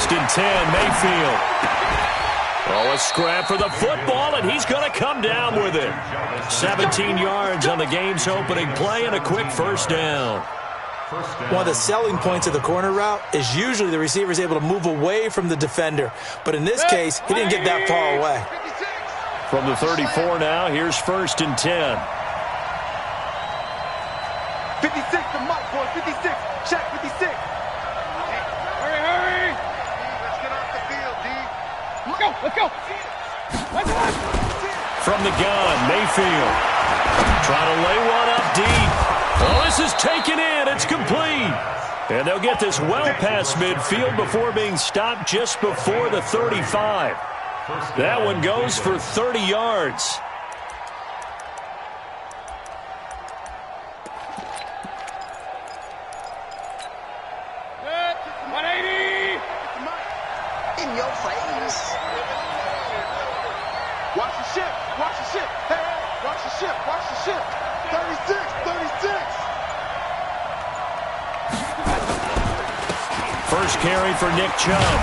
First and 10, Mayfield. Oh, a scrap for the football, and he's going to come down with it. 17 yards on the game's opening play and a quick first down. One of the selling points of the corner route is usually the receiver is able to move away from the defender. But in this case, he didn't get that far away. From the 34 now, here's first and 10. 56 to Mike, boy, 56. Check 56. Hurry. Let's get off the field, D. Let's go. From the gun, Mayfield. Trying to lay one up deep. Oh, this is taken in. It's complete. And they'll get this well past midfield before being stopped just before the 35. That one goes for 30 yards. In your face. Watch the ship. Hey, watch the ship. 36. First carry for Nick Chubb.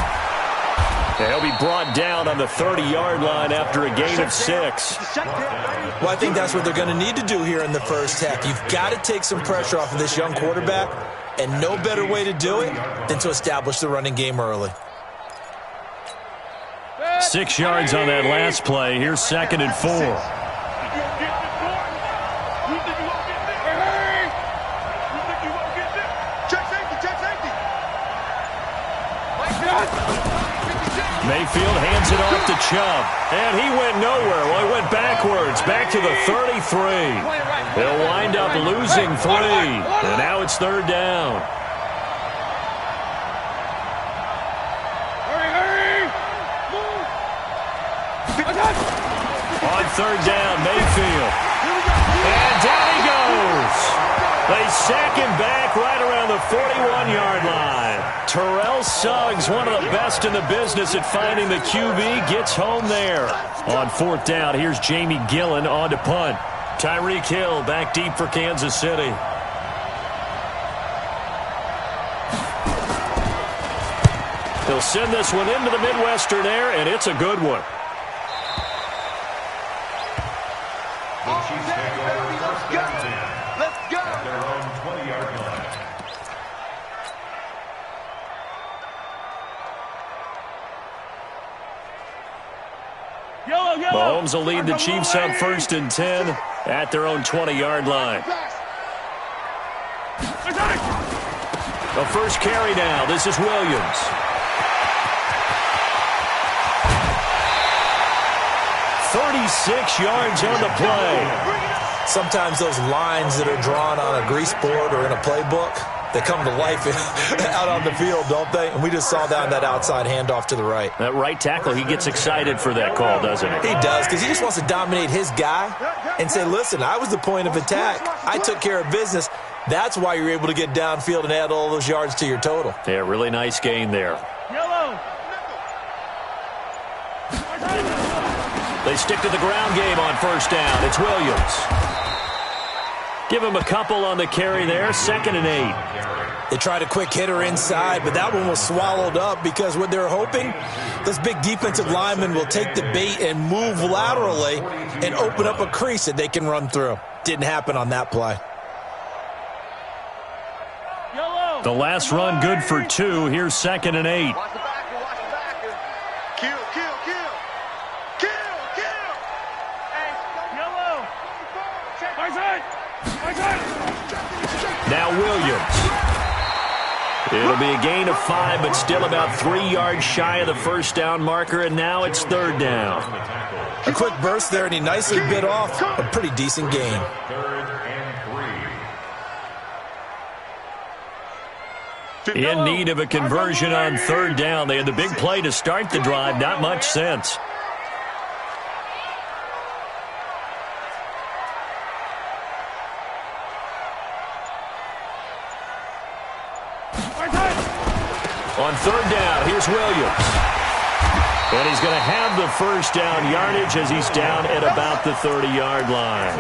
And he'll be brought down on the 30-yard line after a gain of 6. Well, I think that's what they're going to need to do here in the first half. You've got to take some pressure off of this young quarterback, and no better way to do it than to establish the running game early. 6 yards on that last play. Here's second and 4. Mayfield hands it off to Chubb, and he went nowhere. Well, he went backwards, back to the 33. They'll wind up losing 3, and now it's third down. On third down, Mayfield, and down he goes. They sack him back right around the 41-yard line. Terrell Suggs, one of the best in the business at finding the QB, gets home there. On fourth down, here's Jamie Gillen on to punt. Tyreek Hill back deep for Kansas City. He'll send this one into the Midwestern air, and it's a good one. Mahomes will lead the Chiefs on first and 10 at their own 20-yard line. The first carry now. This is Williams. "36 yards on the play." Sometimes those lines that are drawn on a grease board or in a playbook, they come to life out on the field, don't they? And we just saw down that outside handoff to the right. That right tackle, he gets excited for that call, doesn't he? He does, because he just wants to dominate his guy and say, listen, I was the point of attack. I took care of business. That's why you're able to get downfield and add all those yards to your total. Yeah, really nice gain there. They stick to the ground game on first down. It's Williams. Give him a couple on the carry there. 2nd and 8. They tried a quick hitter inside, but that one was swallowed up because what they're hoping, those big defensive linemen will take the bait and move laterally and open up a crease that they can run through. Didn't happen on that play. The last run good for 2. Here's 2nd and 8. Kill. Now Williams. It'll be a gain of 5, but still about 3 yards shy of the first down marker, and now it's third down. A quick burst there, and he nicely bit off a pretty decent gain. In need of a conversion on third down. They had the big play to start the drive. Not much sense. On third down, here's Williams. And he's going to have the first down yardage as he's down at about the 30-yard line.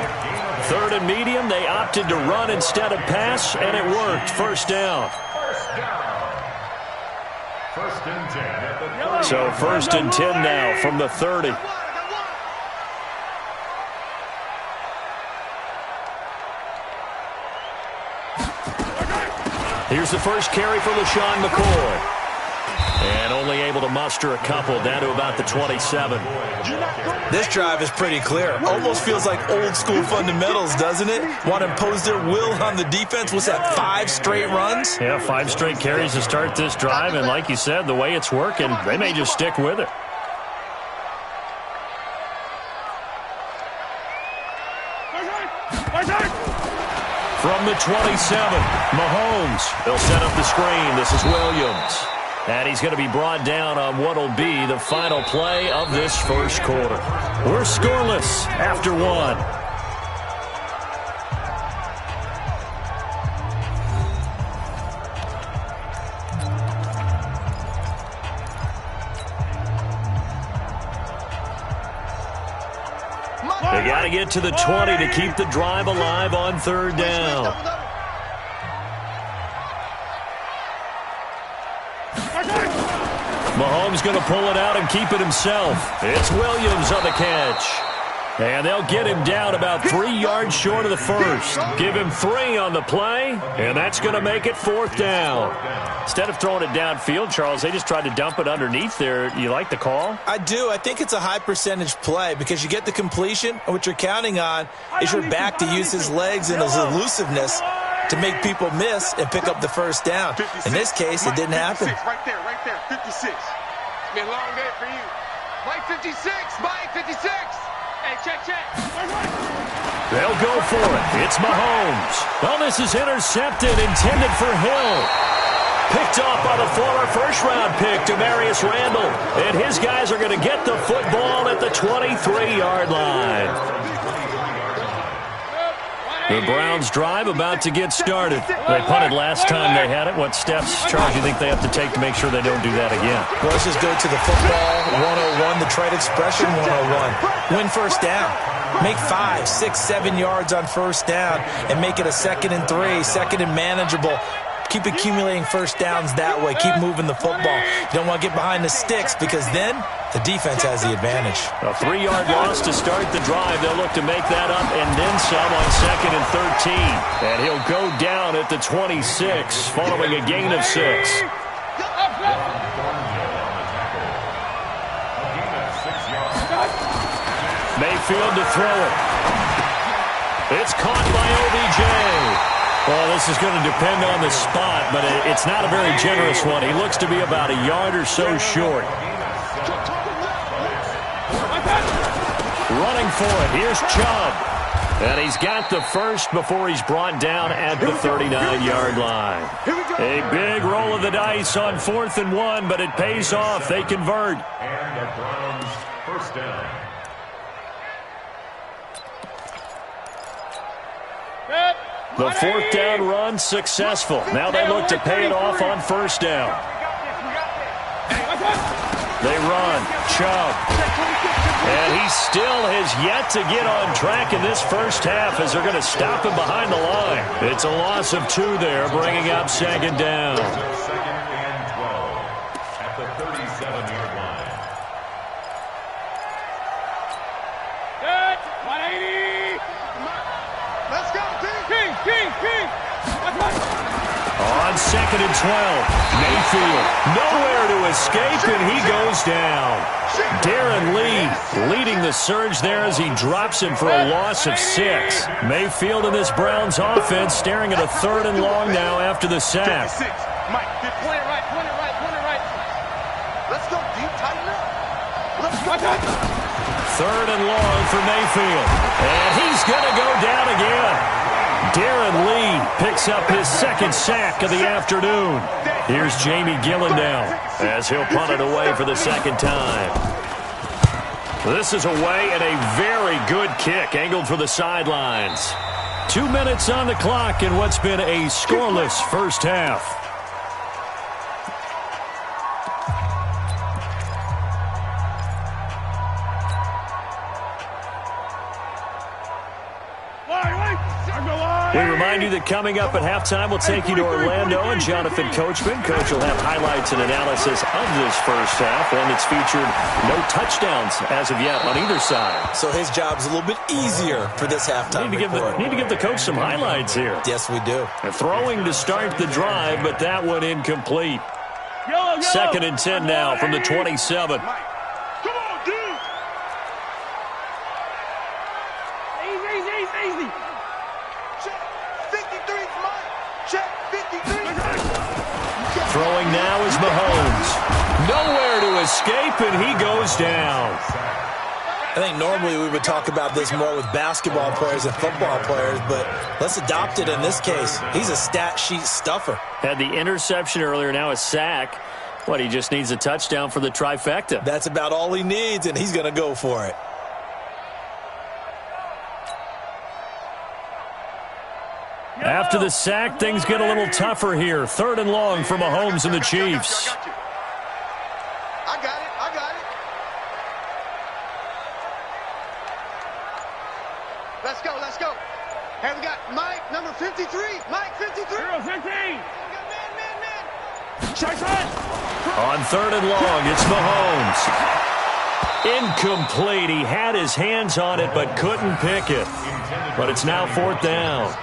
3rd and medium, they opted to run instead of pass, and it worked. First down. So 1st and 10 now from the 30. Here's the first carry for LaShawn McCoy. And only able to muster a couple down to about the 27. This drive is pretty clear. Almost feels like old school fundamentals, doesn't it? Want to impose their will on the defense. What's that, 5 straight runs? Yeah, 5 straight carries to start this drive. And like you said, the way it's working, they may just stick with it. From the 27, Mahomes. They'll set up the screen. This is Williams. And he's going to be brought down on what will be the final play of this first quarter. We're scoreless after 1. They got to get to the 20 to keep the drive alive on 3rd down. Mahomes going to pull it out and keep it himself. It's Williams on the catch. And they'll get him down about 3 yards short of the first. Give him 3 on the play, and that's going to make it 4th down. Instead of throwing it downfield, Charles, they just tried to dump it underneath there. You like the call? I do. I think it's a high percentage play because you get the completion, and what you're counting on is your back to use his legs and his elusiveness to make people miss and pick up the first down. In this case, it didn't happen. Right there, 56. It's been a long day for you. Mike 56, Mike 56. Hey, check. They'll go for it. It's Mahomes. Well, this is intercepted, intended for Hill. Picked off by the former first-round pick, Demarius Randall. And his guys are going to get the football at the 23-yard line. The Browns drive about to get started. They punted last time they had it. What steps, Charles, do you think they have to take to make sure they don't do that again? Well, let's just go to the football 101, the trade expression 101. Win first down. Make 5, 6, 7 yards on first down and make it a 2nd and 3, 2nd and manageable. Keep accumulating first downs that way. Keep moving the football. You don't want to get behind the sticks because then the defense has the advantage. A 3-yard loss to start the drive. They'll look to make that up and then some on 2nd and 13. And he'll go down at the 26 following a gain of 6. Mayfield to throw it. It's caught by OBJ. Well, this is going to depend on the spot, but it's not a very generous one. He looks to be about a yard or so short. Running for it. Here's Chubb. And he's got the first before he's brought down at the 39-yard line. A big roll of the dice on 4th and 1, but it pays off. They convert. And the Browns first down. The 4th down run successful. Now they look to pay it off on 1st down. They run. Chubb. And he still has yet to get on track in this first half as they're going to stop him behind the line. It's a loss of 2 there, bringing up 2nd down. 2nd and 12 at the 37-yard line. Good. 180. Let's go, King. On 2nd and 12, Mayfield nowhere to escape, and he goes down. Darren Lee leading the surge there as he drops him for a loss of 6. Mayfield and this Browns offense staring at a 3rd and long now after the sack. Mike, point it right. Let's go deep, tighten up. Let's go. 3rd and long for Mayfield. And he's going to go down again. Darren Lee picks up his 2nd sack of the afternoon. Here's Jamie Gillen as he'll punt it away for the 2nd time. This is away and a very good kick angled for the sidelines. 2 minutes on the clock in what's been a scoreless first half. We remind you that coming up at halftime, we'll take you to Orlando and Jonathan Coachman. Coach will have highlights and analysis of this first half, one that's featured no touchdowns as of yet on either side. So his job's a little bit easier for this halftime report. Need to give the coach some highlights here. Yes, we do. Throwing to start the drive, but that one incomplete. 2nd and 10 now from the 27. Easy. Check 53, Mike. Check 53. Throwing now is Mahomes. Nowhere to escape, and he goes down. I think normally we would talk about this more with basketball players and football players, but let's adopt it in this case. He's a stat sheet stuffer. Had the interception earlier, now a sack. What, he just needs a touchdown for the trifecta. That's about all he needs, and he's going to go for it. After the sack, things get a little tougher here. 3rd and long for Mahomes and the Chiefs. I got it. Let's go. Hey, we got Mike, number 53. Mike, 53. 15. Man. On 3rd and long, it's Mahomes. Incomplete. He had his hands on it but couldn't pick it. But it's now 4th down.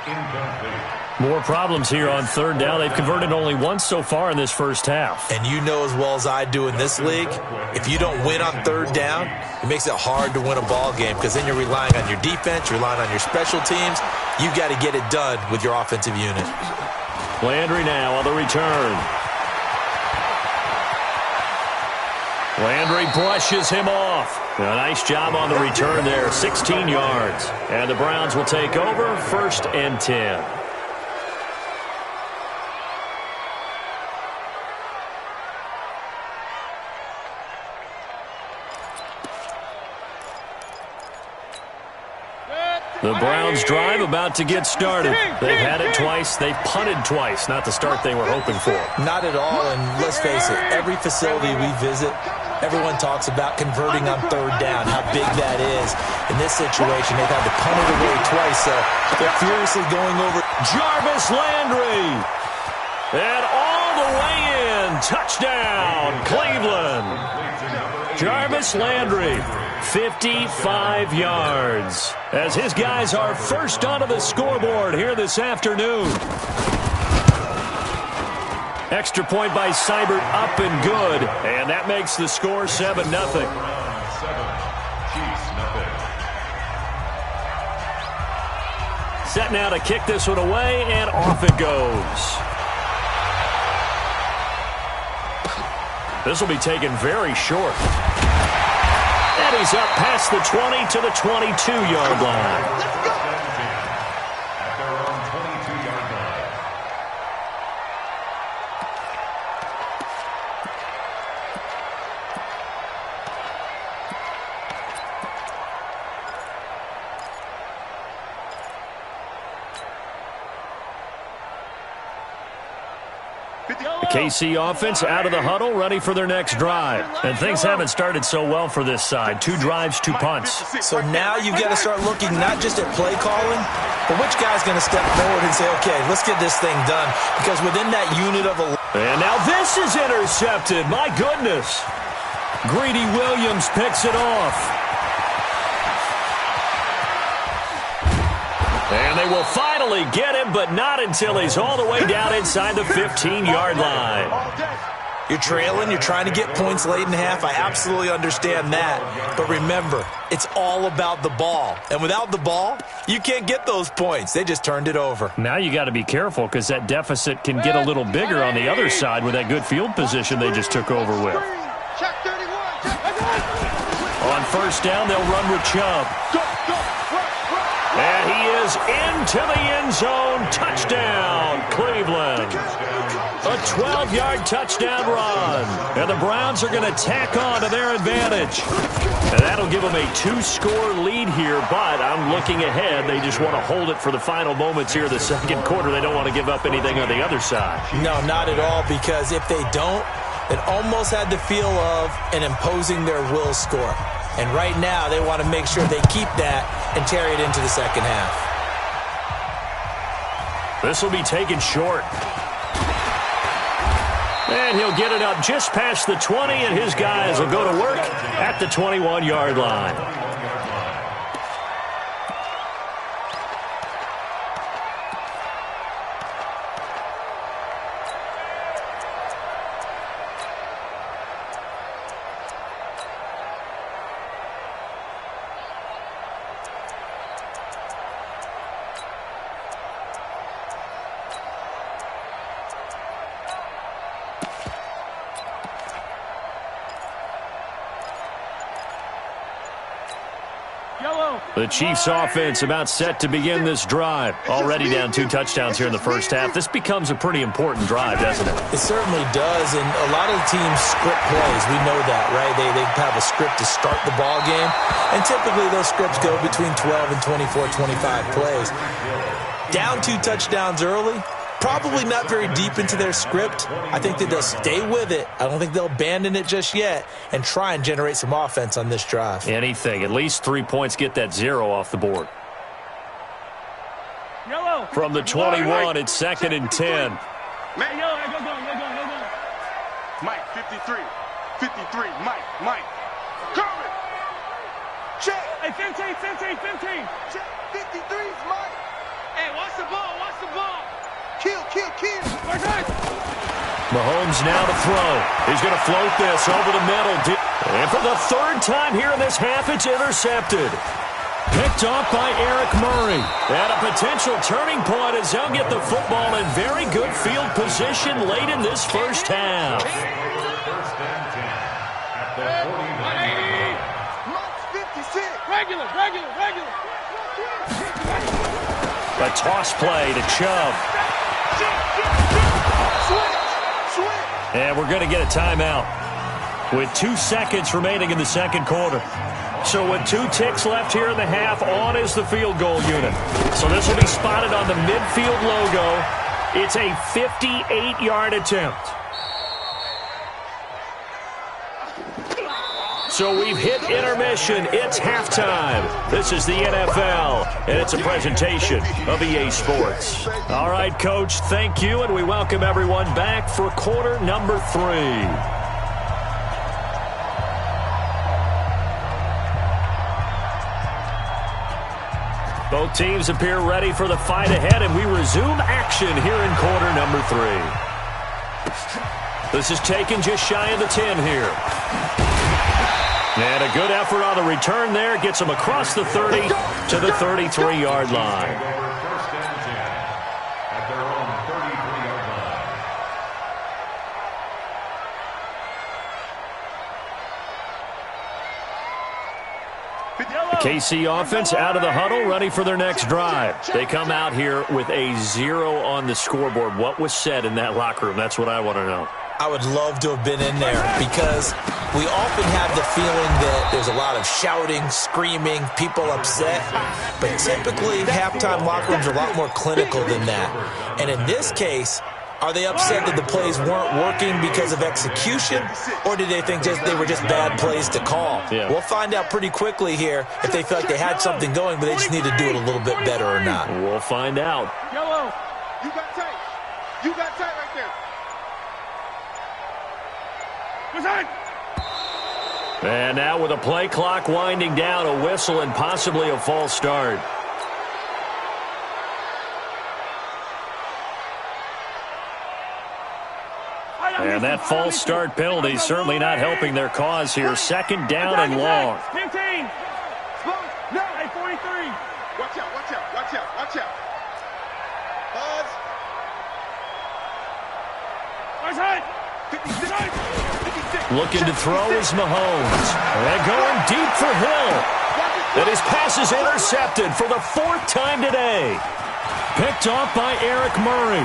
More problems here on 3rd down. They've converted only once so far in this first half. And you know as well as I do in this league, if you don't win on 3rd down, it makes it hard to win a ball game because then you're relying on your defense, you're relying on your special teams. You've got to get it done with your offensive unit. Landry now on the return. Landry brushes him off. A nice job on the return there, 16 yards. And the Browns will take over, 1st and 10. The Browns drive about to get started. They've had it twice. They've punted twice. Not the start they were hoping for. Not at all, and let's face it, every facility we visit, everyone talks about converting on 3rd down, how big that is. In this situation, they've had to punt it away twice, so they're furiously going over. Jarvis Landry. And all the way in. Touchdown, Cleveland. Jarvis Landry, 55 yards. As his guys are first onto the scoreboard here this afternoon. Extra point by Seibert, up and good. And that makes the score 7-0. Set now to kick this one away, and off it goes. This will be taken very short. And he's up past the 20 to the 22-yard line. At their own 22-yard line. The KC offense out of the huddle, ready for their next drive. And things haven't started so well for this side. 2 drives, 2 punts. So now you've got to start looking not just at play calling, but which guy's going to step forward and say, okay, let's get this thing done. Because within that unit of 11. And now this is intercepted. My goodness. Greedy Williams picks it off. And they will finally get him, but not until he's all the way down inside the 15-yard line. You're trailing, you're trying to get points late in half. I absolutely understand that. But remember, it's all about the ball. And without the ball, you can't get those points. They just turned it over. Now you got to be careful because that deficit can get a little bigger on the other side with that good field position they just took over with. On 1st down, they'll run with Chubb. And he is into the end zone. Touchdown, Cleveland. A 12-yard touchdown run. And the Browns are going to tack on to their advantage. And that'll give them a 2-score lead here, but I'm looking ahead. They just want to hold it for the final moments here of the second quarter. They don't want to give up anything on the other side. No, not at all, because if they don't, it almost had the feel of an imposing their will score. And right now, they want to make sure they keep that and carry it into the second half. This will be taken short. And he'll get it up just past the 20, and his guys will go to work at the 21-yard line. The Chiefs offense about set to begin this drive. Already down 2 touchdowns here in the first half. This becomes a pretty important drive, doesn't it? It certainly does, and a lot of the teams script plays. We know that, right? They have a script to start the ball game, and typically those scripts go between 12 and 24, 25 plays. Down 2 touchdowns early, probably not very deep into their script. I think that they'll stay with it. I don't think they'll abandon it just yet and try and generate some offense on this drive. Anything. At least 3 points, get that 0 off the board. From the 21, it's 2nd and 10. Mike, 53. 53, Mike. Cover it. Check. Hey, 15. Check. 53's Mike. Hey, watch the ball. Kill. Mahomes now to throw. He's going to float this over the middle. And for the 3rd time here in this half, it's intercepted. Picked off by Eric Murray. And a potential turning point as they'll get the football in very good field position late in this first half. First and 10 at the 49. Mike's 56. Regular. A toss play to Chubb. Switch. And we're going to get a timeout with 2 seconds remaining in the second quarter. So with 2 ticks left here in the half, on is the field goal unit. So this will be spotted on the midfield logo. It's a 58-yard attempt. So we've hit intermission. It's halftime. This is the NFL, and it's a presentation of EA Sports. All right, Coach, thank you, and we welcome everyone back for quarter number 3. Both teams appear ready for the fight ahead, and we resume action here in quarter number 3. This is taken just shy of the 10 here. And a good effort on the return there. Gets them across the 30 to the 33-yard line. First and 10 at their own 33-yard line. The KC offense out of the huddle, ready for their next drive. They come out here with a 0 on the scoreboard. What was said in that locker room? That's what I want to know. I would love to have been in there because we often have the feeling that there's a lot of shouting, screaming, people upset. But typically, halftime locker rooms are a lot more clinical than that. And in this case, are they upset that the plays weren't working because of execution, or did they think they were just bad plays to call? Yeah. We'll find out pretty quickly here if they feel like they had something going, but they just need to do it a little bit better or not. We'll find out. Yellow. You got tight. Right there. And now with a play clock winding down, a whistle and possibly a false start. And that false start penalty certainly not helping their cause here. 2nd down and long. 15. No, 43. Watch out. Buzz. Looking to throw is Mahomes. And going deep for Hill. And his pass is intercepted for the 4th time today. Picked off by Eric Murray.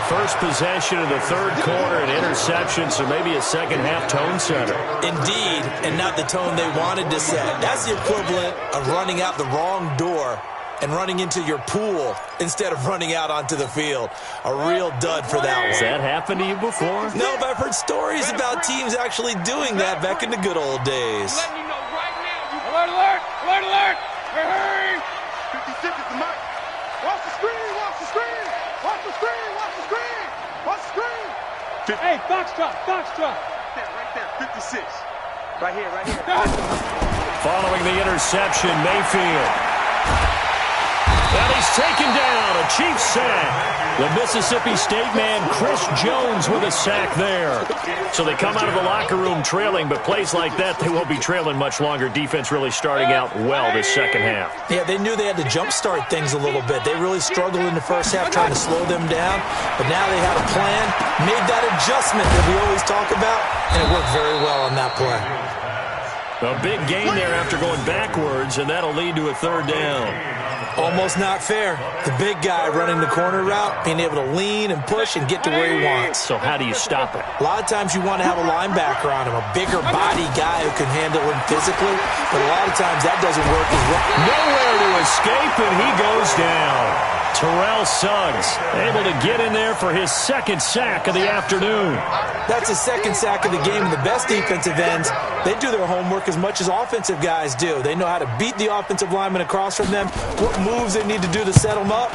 First possession of the 3rd quarter, an interception, so maybe a second-half tone setter. Indeed, and not the tone they wanted to set. That's the equivalent of running out the wrong door and running into your pool instead of running out onto the field. A real dud for that one. Has that happened to you before? No, but I've heard stories about teams actually doing that back in the good old days. Letting you know right now. Alert. Hurry. 56 is the Mike. Hey, foxtrot. Right there, 56. Right here. Following the interception, Mayfield. And he's taken down, a Chiefs sack. The Mississippi State man, Chris Jones, with a sack there. So they come out of the locker room trailing, but plays like that, they won't be trailing much longer. Defense really starting out well this second half. Yeah, they knew they had to jumpstart things a little bit. They really struggled in the first half trying to slow them down, but now they had a plan, made that adjustment that we always talk about, and it worked very well on that play. A big gain there after going backwards, and that'll lead to a third down. Almost not fair. The big guy running the corner route, being able to lean and push and get to where he wants. So how do you stop it? A lot of times you want to have a linebacker on him, a bigger body guy who can handle him physically, but a lot of times that doesn't work as well. Nowhere to escape, and he goes down. Terrell Suggs able to get in there for his second sack of the afternoon. That's his second sack of the game, and the best defensive ends, they do their homework as much as offensive guys do. They know how to beat the offensive lineman across from them, what moves they need to do to set them up.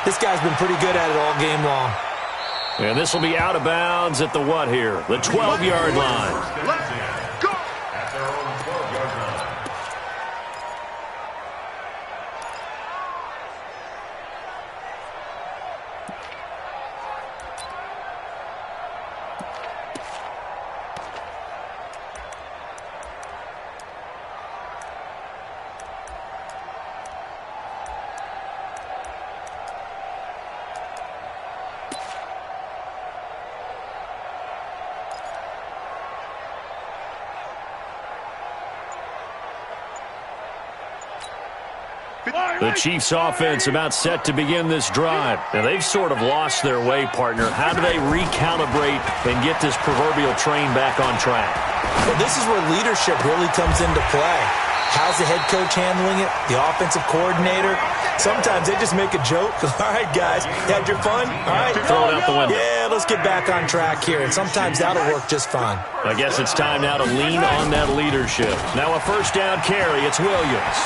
This guy's been pretty good at it all game long. And this will be out of bounds at the what here? The 12-yard line. Go! At their own 12-yard line. The Chiefs offense about set to begin this drive. Now they've sort of lost their way, partner. How do they recalibrate and get this proverbial train back on track? Well, this is where leadership really comes into play. How's the head coach handling it? The offensive coordinator? Sometimes they just make a joke. All right, guys, you had your fun? All right, Throw it out the window. Yeah, let's get back on track here. And sometimes that'll work just fine. I guess it's time now to lean on that leadership. Now a first down carry. It's Williams.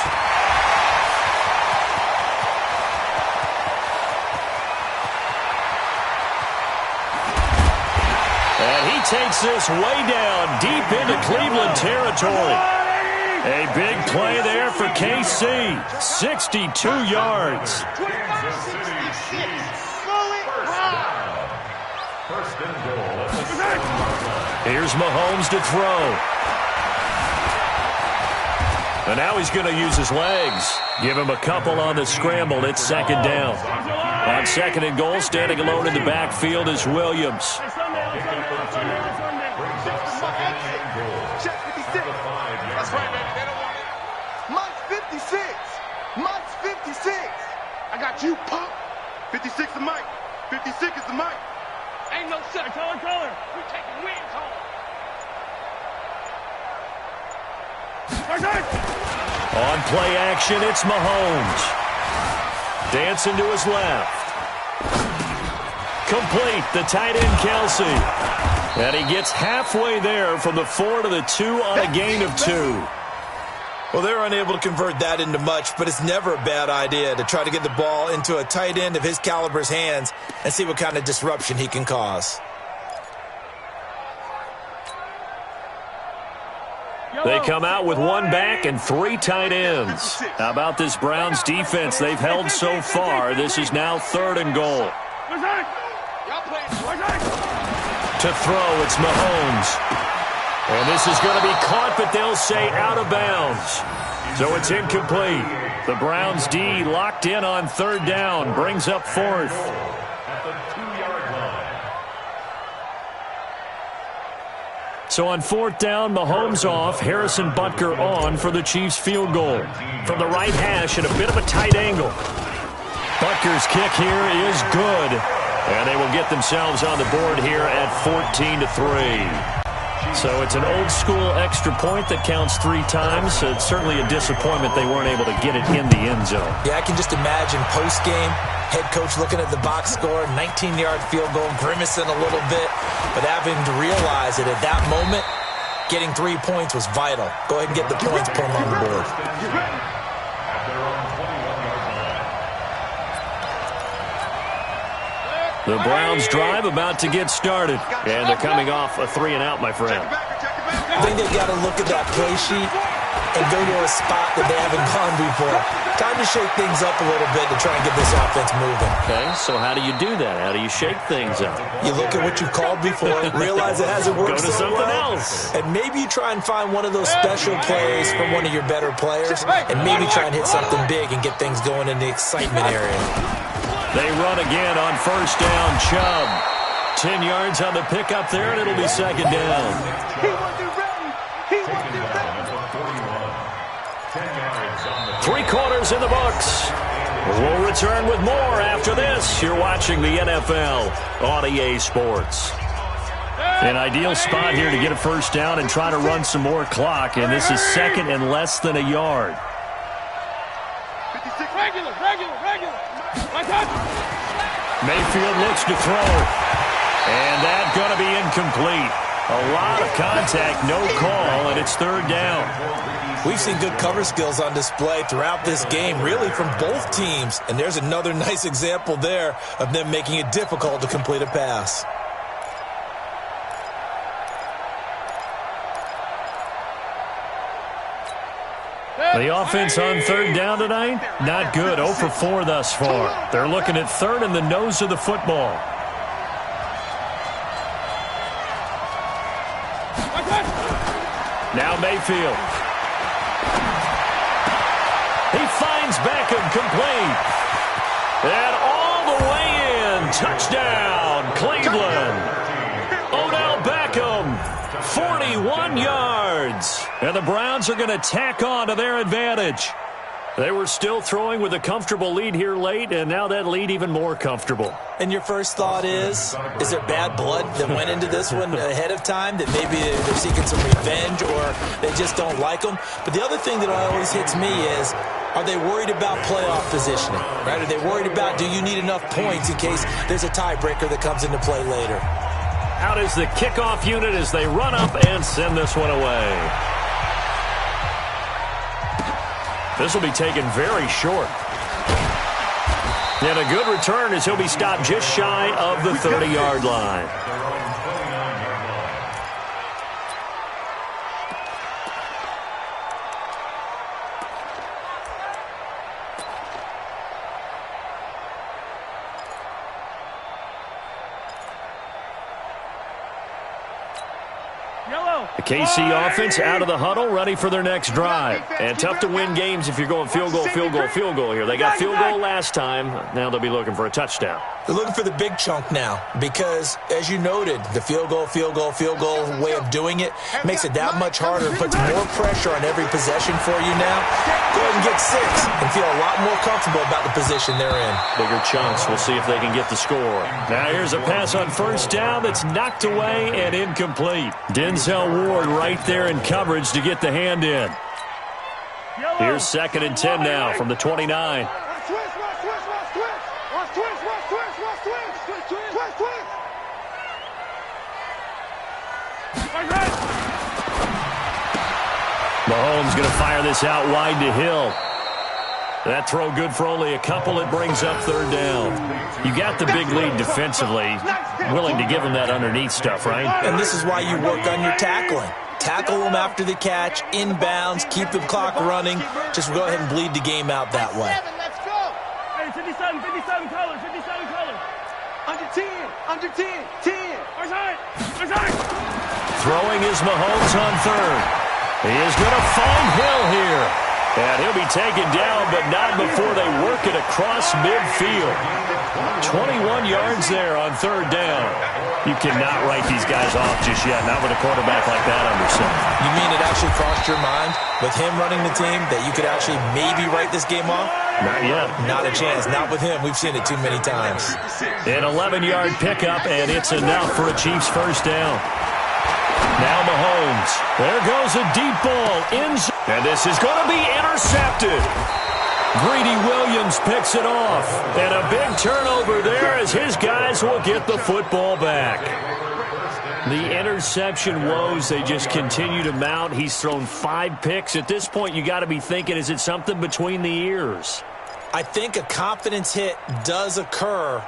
And he takes this way down deep into Cleveland territory. A big play there for KC. 62 yards. Kansas City Chiefs. First and goal at the 7-yard line. Here's Mahomes to throw. And now he's going to use his legs. Give him a couple on the scramble. It's second down. On second and goal, standing alone in the backfield is Williams. Check 56. That's right, baby. They don't want it. Mine's 56. Mine's 56. I got you, punk. 56 is Mike. 56 is the Mike. Ain't no shot. Color. We taking wins home. On play action, it's Mahomes. Dancing to his left. Complete, the tight end Kelsey. And he gets halfway there from the 4 to the 2 on a gain of 2. Well, they're unable to convert that into much, but it's never a bad idea to try to get the ball into a tight end of his caliber's hands and see what kind of disruption he can cause. They come out with one back and 3 tight ends. How about this Browns defense they've held so far? This is now 3rd and goal. To throw, it's Mahomes. And this is going to be caught, but they'll say out of bounds. So it's incomplete. The Browns D locked in on 3rd down, brings up 4th. At the 2-yard line. So on 4th down, Mahomes off, Harrison Butker on for the Chiefs field goal. From the right hash and a bit of a tight angle. Butker's kick here is good. And they will get themselves on the board here at 14-3. So it's an old-school extra point that counts 3 times. So it's certainly a disappointment they weren't able to get it in the end zone. Yeah, I can just imagine post-game, head coach looking at the box score, 19-yard field goal, grimacing a little bit, but having to realize that at that moment, getting 3 points was vital. Go ahead and get the points, put them on the board. At their own 21-yard line. The Browns drive about to get started. And they're coming off a 3-and-out, my friend. I think they've got to look at that play sheet and go to a spot that they haven't gone before. Time to shake things up a little bit to try and get this offense moving. Okay, so how do you do that? How do you shake things up? You look at what you called before, realize it hasn't worked Go to so something well, else. and maybe you try and find one of those special plays from one of your better players, and maybe try and hit something big and get things going in the excitement area. They run again on first down. Chubb. 10 yards on the pickup there, and it'll be second down. He wasn't ready. He wasn't ready. 3 quarters in the books. We'll return with more after this. You're watching the NFL on EA Sports. An ideal spot here to get a first down and try to run some more clock, and this is second and less than a yard. Regular. Mayfield looks to throw, and that's going to be incomplete. A lot of contact, no call, and it's third down. We've seen good cover skills on display throughout this game, really from both teams. And there's another nice example there of them making it difficult to complete a pass. The offense on third down tonight, not good. 0 for 4 thus far. They're looking at third in the nose of the football. Now Mayfield. He finds Beckham complete. And all the way in. Touchdown, Cleveland. Odell Beckham, 41 yards. And the Browns are going to tack on to their advantage. They were still throwing with a comfortable lead here late, and now that lead even more comfortable. And your first thought is there bad blood that went into this one ahead of time, that maybe they're seeking some revenge or they just don't like them? But the other thing that always hits me is, are they worried about playoff positioning? Right? Are they worried about, do you need enough points in case there's a tiebreaker that comes into play later? Out is the kickoff unit as they run up and send this one away. This will be taken very short. And a good return as he'll be stopped just shy of the 30-yard line. The KC offense out of the huddle, ready for their next drive. And tough to win games if you're going field goal here. They got field goal last time. Now they'll be looking for a touchdown. They're looking for the big chunk now because, as you noted, the field goal way of doing it makes it that much harder, puts more pressure on every possession for you now. Go ahead and get 6 and feel a lot more comfortable about the position they're in. Bigger chunks. We'll see if they can get the score. Now here's a pass on first down that's knocked away and incomplete. Denzel Ward right there in coverage to get the hand in. Here's second and 10 now from the 29. Mahomes going to fire this out wide to Hill. That throw good for only a couple. It brings up third down. You got the big lead defensively. Willing to give them that underneath stuff, right? And this is why you work on your tackling. Tackle them after the catch, inbounds, keep the clock running. Just go ahead and bleed the game out that way. Let's go. Hey, 57 colors. Under 10. 10. Throwing is Mahomes on third. He is going to find Hill here. And he'll be taken down, but not before they work it across midfield. 21 yards there on third down. You cannot write these guys off just yet, not with a quarterback like that under center. You mean it actually crossed your mind with him running the team that you could actually maybe write this game off? Not yet. Not a chance. Not with him. We've seen it too many times. An 11-yard pickup, and it's enough for a Chiefs first down. Now Mahomes. There goes a deep ball. And this is going to be intercepted. Greedy Williams picks it off. And a big turnover there as his guys will get the football back. The interception woes, they just continue to mount. He's thrown 5 picks. At this point, you got to be thinking, is it something between the ears? I think a confidence hit does occur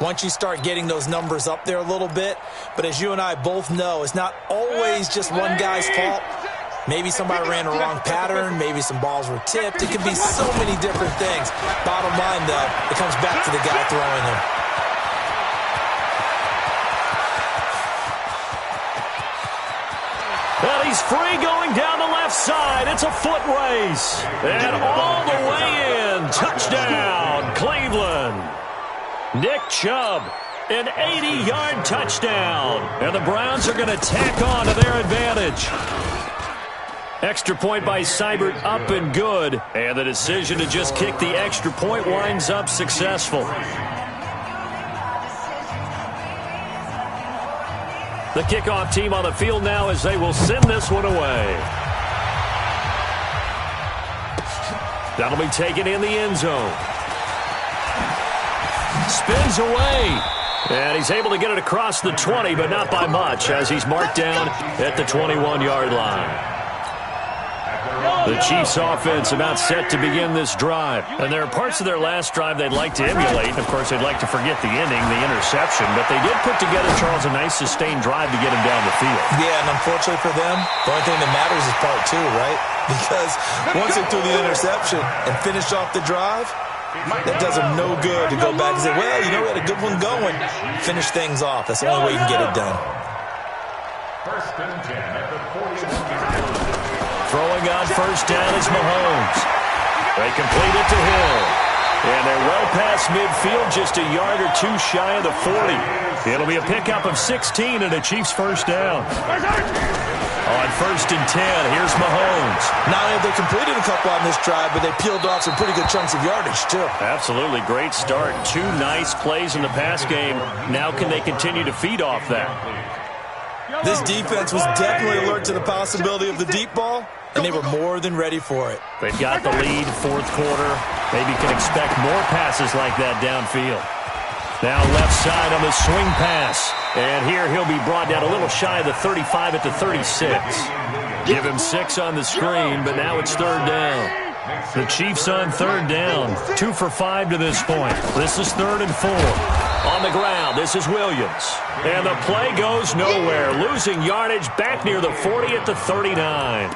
once you start getting those numbers up there a little bit. But as you and I both know, it's not always just one guy's fault. Maybe somebody ran a wrong pattern. Maybe some balls were tipped. It could be so many different things. Bottom line, though, it comes back to the guy throwing them. Well, he's free going down the left side. It's a foot race. And all the way in. Touchdown, Cleveland. Nick Chubb, an 80-yard touchdown. And the Browns are going to tack on to their advantage. Extra point by Seibert, up and good. And the decision to just kick the extra point winds up successful. The kickoff team on the field now as they will send this one away. That'll be taken in the end zone. Spins away. And he's able to get it across the 20, but not by much, as he's marked down at the 21-yard line. The Chiefs offense about set to begin this drive. And there are parts of their last drive they'd like to emulate. Of course, they'd like to forget the ending, the interception. But they did put together, Charles, a nice sustained drive to get him down the field. Yeah, and unfortunately for them, the only thing that matters is part two, right? Because once they threw the interception and finished off the drive, that does them no good to go back and say, well, you know, we had a good one going. Finish things off. That's the only way you can get it done. First and 10 at the 41. Throwing on first down is Mahomes. They complete it to Hill. And they're well past midfield, just a yard or two shy of the 40. It'll be a pickup of 16 and a Chiefs first down. On first and 10, here's Mahomes. Not only have they completed a couple on this drive, but they peeled off some pretty good chunks of yardage, too. Absolutely great start. Two nice plays in the pass game. Now can they continue to feed off that? This defense was definitely alert to the possibility of the deep ball, and they were more than ready for it. They've got the lead, fourth quarter. Maybe can expect more passes like that downfield. Now left side on the swing pass. And here he'll be brought down a little shy of the 35 at the 36. Give him 6 on the screen, but now it's third down. The Chiefs on third down. 2 for 5 to this point. This is 3rd and 4. On the ground, this is Williams. And the play goes nowhere. Losing yardage back near the 40 at the 39.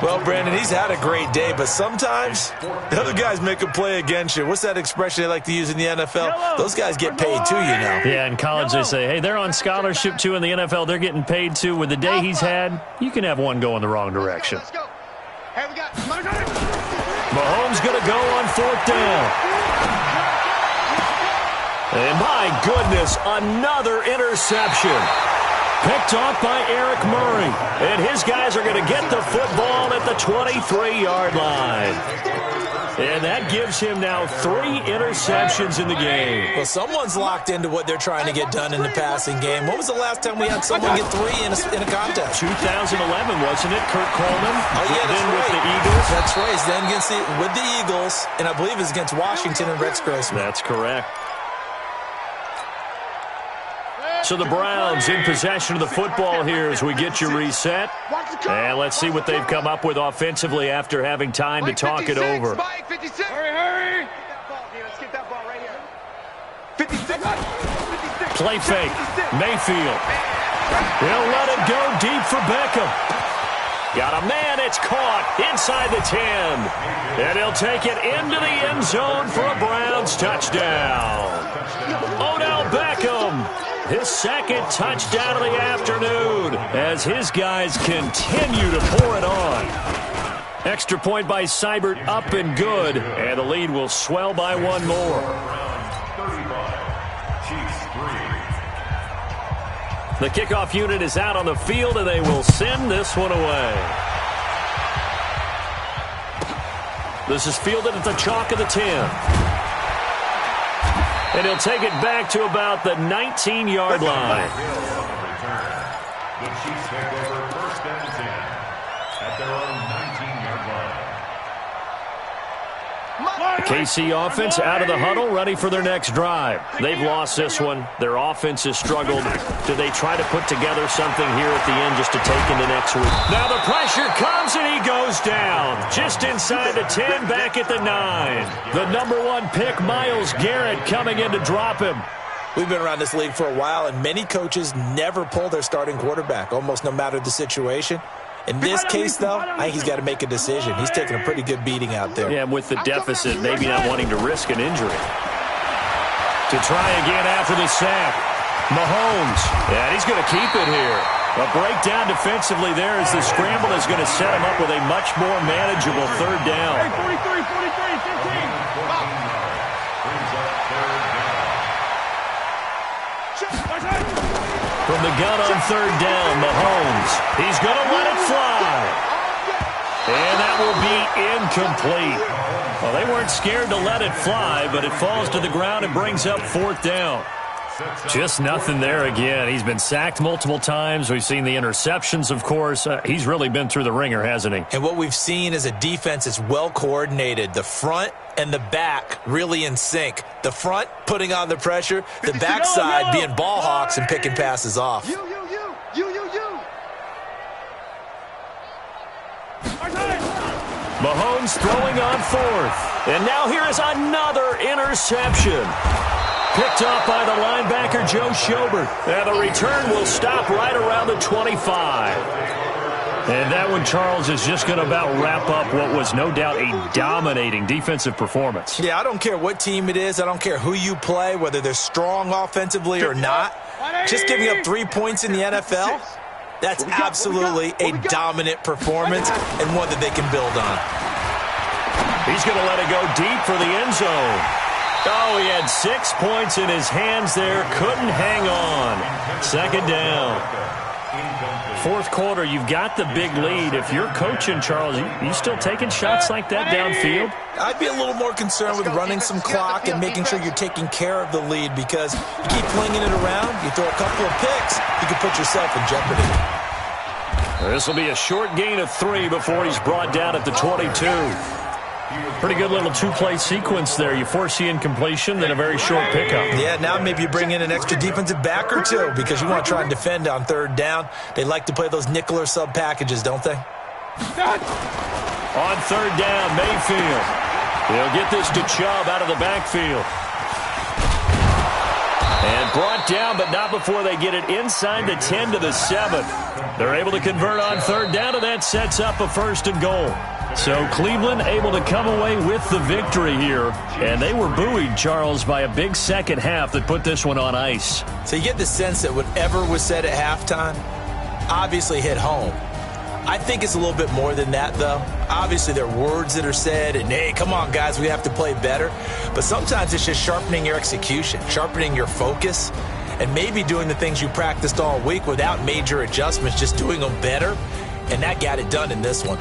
Well, Brandon, he's had a great day, but sometimes the other guys make a play against you. What's that expression they like to use in the NFL? Those guys get paid too, you know. Yeah, in college they say, hey, they're on scholarship too. In the NFL, they're getting paid too. With the day he's had, you can have one go in the wrong direction. Mahomes going to go on 4th down. And my goodness, another interception. Picked off by Eric Murray. And his guys are going to get the football at the 23-yard line. And that gives him now 3 interceptions in the game. Well, someone's locked into what they're trying to get done in the passing game. When was the last time we had someone get 3 in a contest? 2011, wasn't it? Kurt Coleman? Oh, yeah, that's then right. With the Eagles? That's right. Then with the Eagles, and I believe it's against Washington and Rex Grossman. That's correct. So the Browns in possession of the football here as we get you reset. And let's see what they've come up with offensively after having time to talk it over. Hurry! Let's get that ball right here. 56. Play fake. Mayfield. He'll let it go deep for Beckham. Got a man, it's caught inside the 10. And he'll take it into the end zone for a Browns touchdown. Odell Beckham. His second touchdown of the afternoon as his guys continue to pour it on. Extra point by Seibert, up and good. And the lead will swell by 1 more. The kickoff unit is out on the field, and they will send this one away. This is fielded at the chalk of the 10. And he'll take it back to about the 19-yard line. The Chiefs take over first and 10 at their own 19-yard line. KC offense out of the huddle, ready for their next drive. They've lost this one. Their offense has struggled. Do they try to put together something here at the end just to take into next week? Now the pressure comes and he goes down. Just inside the 10, back at the 9. The number 1 pick, Myles Garrett, coming in to drop him. We've been around this league for a while, and many coaches never pull their starting quarterback, almost no matter the situation. In this case, though, I think he's got to make a decision. He's taking a pretty good beating out there. Yeah, and with the deficit, maybe not wanting to risk an injury. To try again after the sack. Mahomes. Yeah, he's going to keep it here. A breakdown defensively there as the scramble is going to set him up with a much more manageable third down. Hey, 43, 15. From the gun on third down, Mahomes. He's going to let it fly. And that will be incomplete. Well, they weren't scared to let it fly, but it falls to the ground and brings up fourth down. Just nothing there again. He's been sacked multiple times. We've seen the interceptions, of course. He's really been through the ringer, hasn't he? And what we've seen is a defense that's well coordinated. The front and the back really in sync. The front putting on the pressure. The backside being ball hawks and picking passes off. You. Mahomes throwing on fourth. And now here is another interception. Picked off by the linebacker, Joe Schobert. And the return will stop right around the 25. And that one, Charles, is just going to about wrap up what was no doubt a dominating defensive performance. Yeah, I don't care what team it is. I don't care who you play, whether they're strong offensively or not. Just giving up 3 points in the NFL, that's absolutely a dominant performance and one that they can build on. He's going to let it go deep for the end zone. Oh, he had 6 points in his hands there. Couldn't hang on. Second down. Fourth quarter, you've got the big lead. If you're coaching, Charles, you still taking shots like that downfield? I'd be a little more concerned with running some clock and making sure you're taking care of the lead, because you keep flinging it around, you throw a couple of picks, you can put yourself in jeopardy. This will be a short gain of 3 before he's brought down at the 22. Pretty good little two-play sequence there. You force the incompletion, then a very short pickup. Yeah, now maybe you bring in an extra defensive back or two because you want to try and defend on third down. They like to play those nickel or sub packages, don't they? On third down, Mayfield. He'll get this to Chubb out of the backfield. And brought down, but not before they get it inside the 10 to the 7. They're able to convert on third down, and that sets up a first and goal. So Cleveland able to come away with the victory here. And they were buoyed, Charles, by a big second half that put this one on ice. So you get the sense that whatever was said at halftime obviously hit home. I think it's a little bit more than that, though. Obviously, there are words that are said, and, hey, come on, guys, we have to play better. But sometimes it's just sharpening your execution, sharpening your focus, and maybe doing the things you practiced all week without major adjustments, just doing them better. And that got it done in this one.